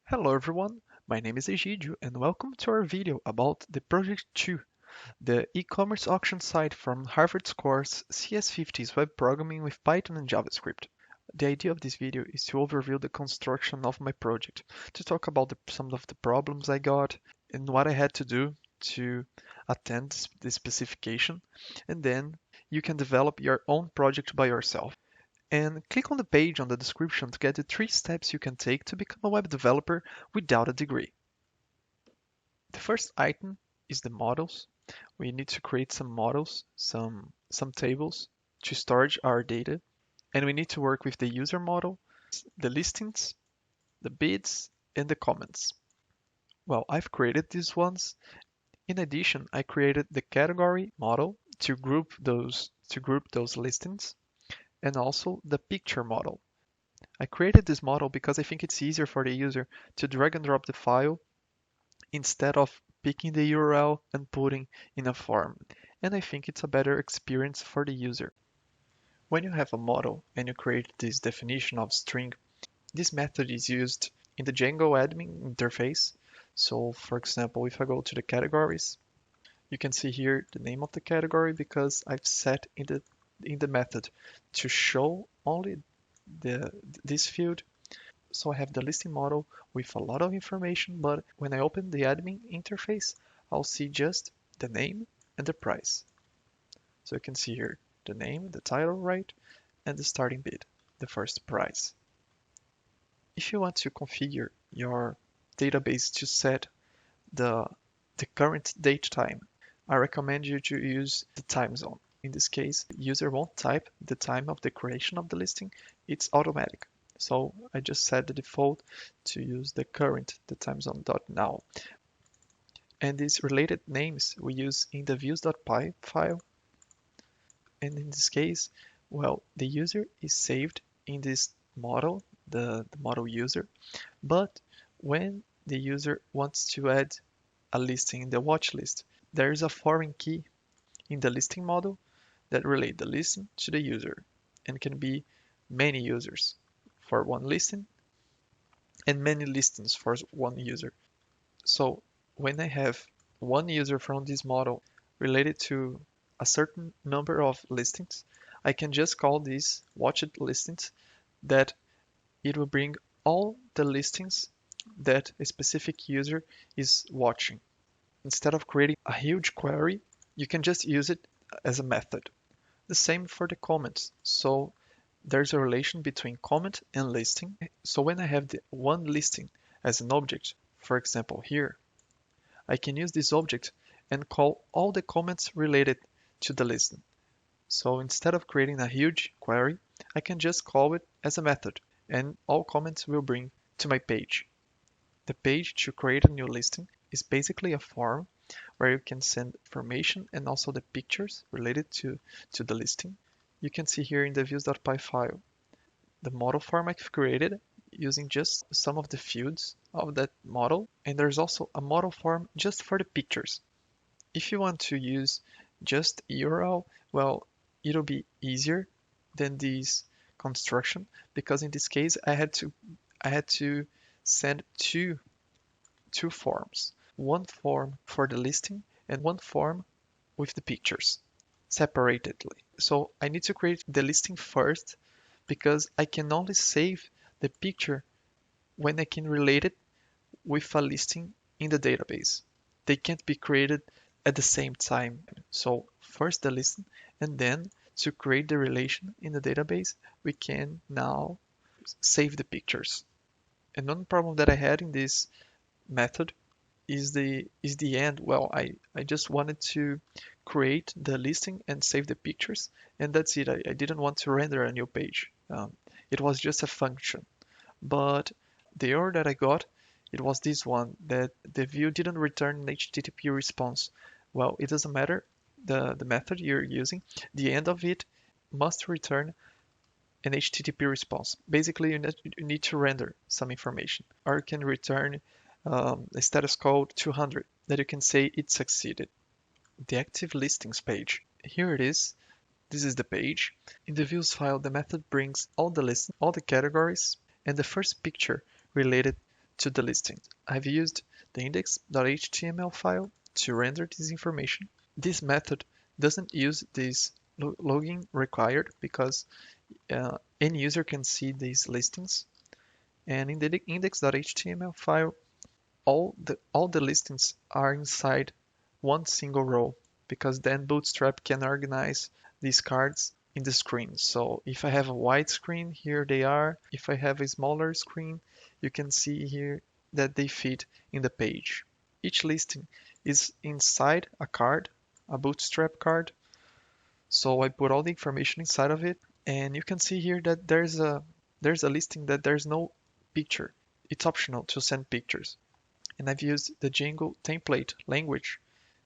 Hello everyone, my name is Egidio and welcome to our video about the Project 2, the e-commerce auction site from Harvard's course CS50's web programming with Python and JavaScript. The idea of this video is to overview the construction of my project, to talk about some of the problems I got and what I had to do to attend the specification, and then you can develop your own project by yourself. And click on the page on the description to get the 3 steps you can take to become a web developer without a degree. The first item is the models. We need to create some models, some tables to storage our data, and we need to work with the user model, the listings, the bids, and the comments. Well, I've created these ones. In addition, I created the category model to group those listings, and also the picture model. I created this model because I think it's easier for the user to drag and drop the file instead of picking the URL and putting in a form. And I think it's a better experience for the user. When you have a model and you create this definition of string, this method is used in the Django admin interface. So for example, if I go to the categories, you can see here the name of the category because I've set in the method to show only this field. So I have the listing model with a lot of information, but when I open the admin interface, I'll see just the name and the price. So you can see here the name, the title, right, and the starting bid, the first price. If you want to configure your database to set the, the current date time, I recommend you to use the time zone. In this case, the user won't type the time of the creation of the listing, it's automatic. So I just set the default to use the time zone .now. And these related names we use in the views.py file. And in this case, well, the user is saved in this model, the model user. But when the user wants to add a listing in the watch list, there is a foreign key in the listing model that relate the listing to the user and can be many users for one listing and many listings for one user. So when I have one user from this model related to a certain number of listings, I can just call these watched listings that it will bring all the listings that a specific user is watching. Instead of creating a huge query, you can just use it as a method. The same for the comments. So there's a relation between comment and listing. So when I have the one listing as an object, for example here, I can use this object and call all the comments related to the listing. So instead of creating a huge query, I can just call it as a method and all comments will bring to my page. The page to create a new listing is basically a form where you can send information and also the pictures related to the listing. You can see here in the views.py file the model form I've created using just some of the fields of that model, and there's also a model form just for the pictures. If you want to use just URL, well, it'll be easier than this construction because in this case I had to send two forms, one form for the listing and one form with the pictures separately. So I need to create the listing first because I can only save the picture when I can relate it with a listing in the database. They can't be created at the same time. So first the listing and then to create the relation in the database, we can now save the pictures. And one problem that I had in this method is the end. Well, I just wanted to create the listing and save the pictures, and that's it. I didn't want to render a new page. It was just a function. But the error that I got, it was this one, that the view didn't return an HTTP response. Well, it doesn't matter the method you're using. The end of it must return an HTTP response. Basically, you need to render some information, or you can return a status code 200 that you can say it succeeded. The active listings page. Here it is. This is the page. In the views file, the method brings all the lists, all the categories, and the first picture related to the listing. I've used the index.html file to render this information. This method doesn't use this login required because any user can see these listings. And in the index.html file, all the listings are inside one single row because then Bootstrap can organize these cards in the screen. So if I have a wide screen, here they are. If I have a smaller screen, you can see here that they fit in the page. Each listing is inside a card, a Bootstrap card. So I put all the information inside of it, and you can see here that there's a listing that there's no picture. It's optional to send pictures. And I've used the Django template language